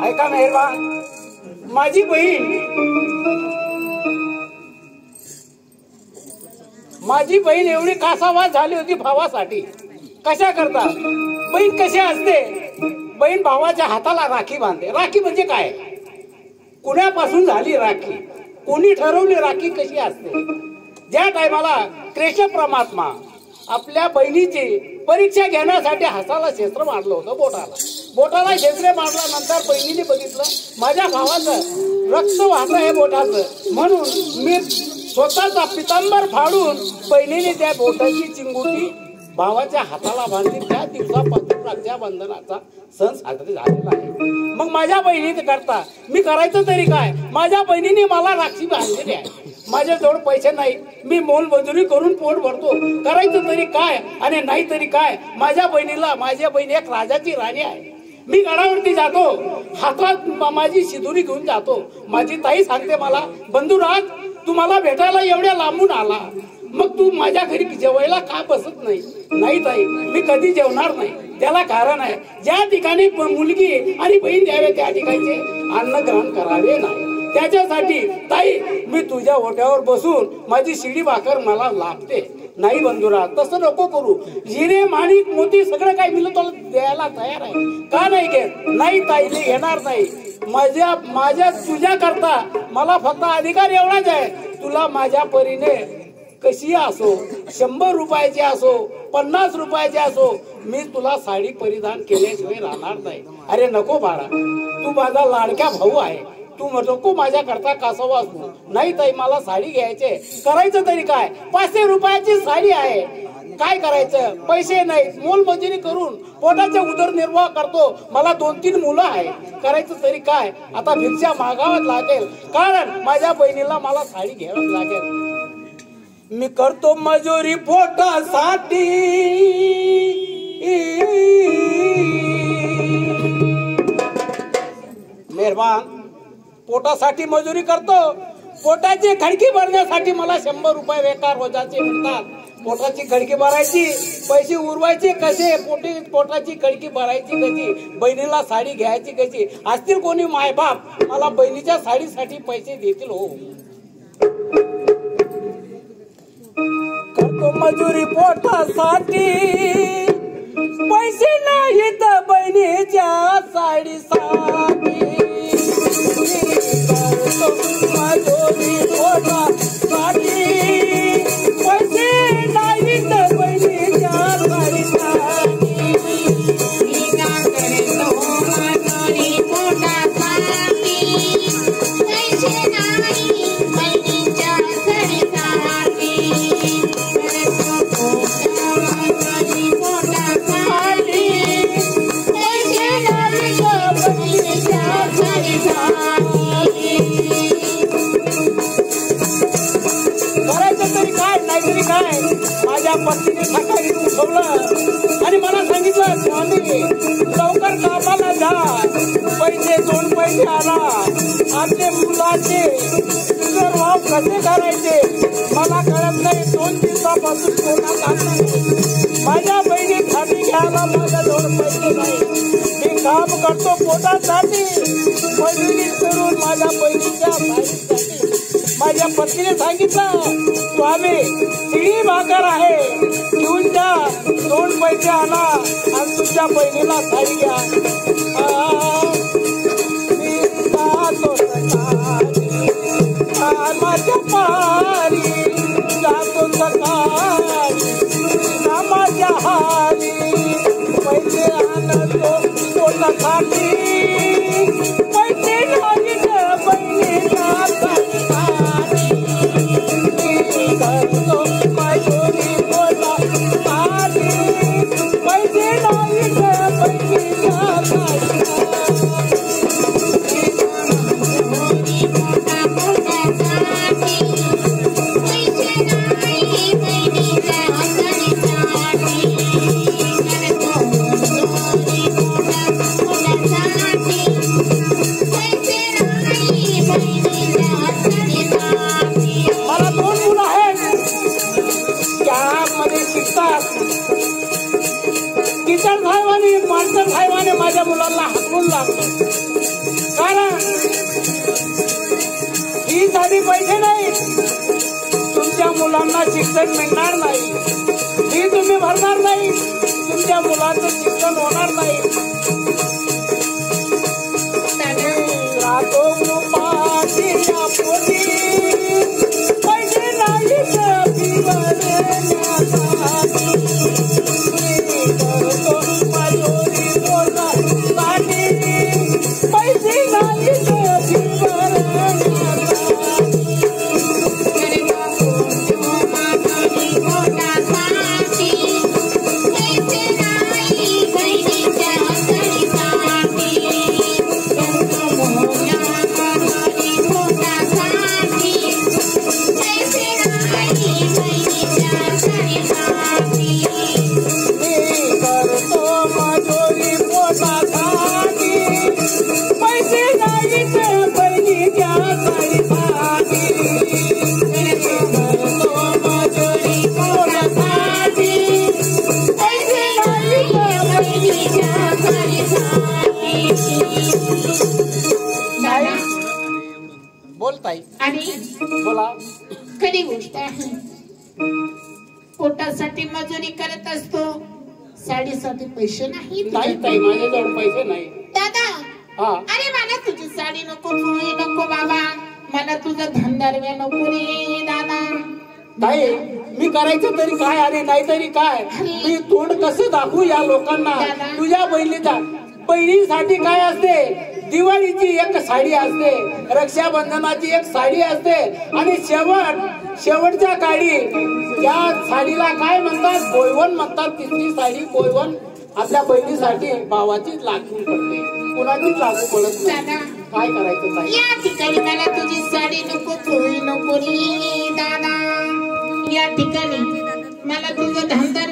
ऐका मेहरबा, माझी बहीण एवढी कासावास झाली होती भावासाठी. कशा करता बहीण कशी असते? बहीण भावाच्या हाताला राखी बांधते. राखी म्हणजे काय? कुणापासून झाली राखी? कोणी ठरवली राखी कशी असते? ज्या टायमाला कृष्ण परमात्मा आपल्या बहिणीची परीक्षा घेण्यासाठी हाताला क्षेत्र मारलं होतं, बोटाला क्षेत्र मारल्यानंतर बहिणीने बघितलं माझ्या भावाचं रक्त वाहत आहे बोटाचं, म्हणून मी स्वतःचा पितांबर फाडून बहिणीने त्या बोटाची चिंगुटी भावाच्या हाताला बांधली. त्या दिवसापासून रक्षाबंधनाचा सण साजरा झालेला आहे. मग माझ्या बहिणीने करता मी करायचं तरी काय? माझ्या बहिणीने मला राखी बांधलेली आहे. माझ्याजवळ पैसे नाही, मी मोलमजुरी करून पोट भरतो. करायचं तरी काय आणि नाही तरी काय? माझ्या बहीण एक राजाची राणी आहे. मी गडावरती जातो, हातात माझी शिदुरी घेऊन जातो. माझी ताई सांगते मला, बंधुराज तू मला भेटायला एवढ्या लांबून आला, मग तू माझ्या घरी जेवायला का बसत नाही? नाही ताई, मी कधी जेवणार नाही. त्याला कारण आहे, ज्या ठिकाणी मुलगी आणि बहीण द्यावे त्या ठिकाणचे अन्न ग्रहण करावे नाही. त्याच्यासाठी ताई मी तुझ्या ओट्यावर बसून माझी शिडी भाकर मला लाभते. नाही बंधुराज, तसं नको करू. हिरे माणिक मोती सगळं काही मिळून तुला द्यायला तयार आहे. का नाही घेत? नाही ताई, मी घेणार नाही. माझ्या तुझ्या करता मला फक्त अधिकार एवढाच आहे, तुला माझ्या परीने कशी असो, 100 रुपयाची असो, 50 रुपयाची असो, मी तुला साडी परिधान केल्याशिवाय राहणार नाही. अरे नको बाळा, तू माझा लाडक्या भाऊ आहे, तू नको माझ्या करता कासावा असू. नाही ताई, मला साडी घ्यायची. करायचं तरी काय? 500 रुपयाची साडी आहे. काय करायचं, पैसे नाहीत, मोलमजुरी करून पोटाचा उदरनिर्वाह करतो. मला 2-3 मुलं आहे, करायचं तरी काय. आता भिक्षा मागावं लागेल, कारण माझ्या बहिणीला मला साडी घ्यावी लागेल. मी करतो मजुरी पोटासाठी, मेहरबान. पोटासाठी मजुरी करतो, पोटाची खडकी भरण्यासाठी मला 100 रुपये बेकार रोजाचे मिळतात. पोटाची खडकी भरायची, पैसे उरवायचे कसे, पोटाची खडकी भरायची कशी, बहिणीला साडी घ्यायची कशी. असतील कोणी मायबाप मला बहिणीच्या साडीसाठी पैसे देतील हो. करतो मजुरी पोटासाठी, पैसे नाहीत बहिणीच्या साडीसाठी. करतो मजुरी पोटासाठी, पैसे नाहीत बहिणीच्या साडीसाठी. करतो मजुरी पोटासाठी, पैसे नाही बहिणीच्या साडीसाठी. करायचं तरी काय, नाहीतरी काय. माझ्या पत्नीने सकाळी उठवलं आणि मला सांगितलं, स्वामी लवकर कामाला जा, पैसे 2 पैसे आला. आपले मुलाचे वाव कसे करायचे मला कळत नाही. 2 दिवसापासून कोणाच आणलं. माझ्या बहिणी खाली घ्यायला माझ्याजवळ पैसे नाही. मी काम करतो पोटासाठी, मजुरी करून माझ्या बहिणीच्या साडीसाठी. माझ्या पत्नीने सांगितलं, स्वामी शिळी भाकर आहे, घेऊन जा, 2 पैसे आणा आणि तुमच्या बहिणीला साडी घ्या. मी जातो सकाळी माझ्या पारी, जातो सकाळी माझ्या हारी. पैसे आणतो पोटासाठी, पैसे नाहीत बहिणीच्या साडीसाठी. करतो मजुरी पोटासाठी, पैसे नाहीत बहिणीच्या साडीसाठी. मला 2 मुलं आहेत, त्यामध्ये शिकतात. टीचर साहेबांनी, मास्टर साहेबांनी माझ्या मुलांना हाकलून लागतो, कारण ही साठी पैसे नाही, तुमच्या मुलांना शिक्षण मिळणार नाही, ही तुम्ही भरणार नाही, तुमच्या मुलाचं शिक्षण होणार नाही. राहतो उपाशीच्या पोटी, पैसे नाहीत फी भरण्यासाठी. करतो मजुरी पोटासाठी, पैसे नाहीत फी भरण्यासाठी. बोलताय आणि बोला. खरी गोष्ट आहे, पोटासाठी मजुरी करत असतो, साडीसाठी पैसे नाही. नाही ताई, माझ्याजवळ पैसे नाही. दादा, हा, अरे मला तुझी साडी नको, चोळी नको बाबा, मला तुझं धनदरव्या नको रे दादा. ताई मी करायचं तरी काय आणि नाहीतरी काय. मी तोंड कसं दाखवू या लोकांना. तुझ्या बहिणीसाठी काय असते, दिवाळीची एक साडी असते, रक्षाबंधनाची एक साडी असते, आणि शेवट शेवटच्या काळी त्या साडीला काय म्हणतात, बोयवन म्हणतात. तिसरी साडी बोयवन आपल्या बहिणीसाठी भावाचीच लागू पडते, कुणाचीच लागू पडत नाही. दादा काय करायचं ताई? या ठिकाणी मला तुझी साडी नको, चोळी नको रे दादा. या ठिकाणी मला तुझं धंदा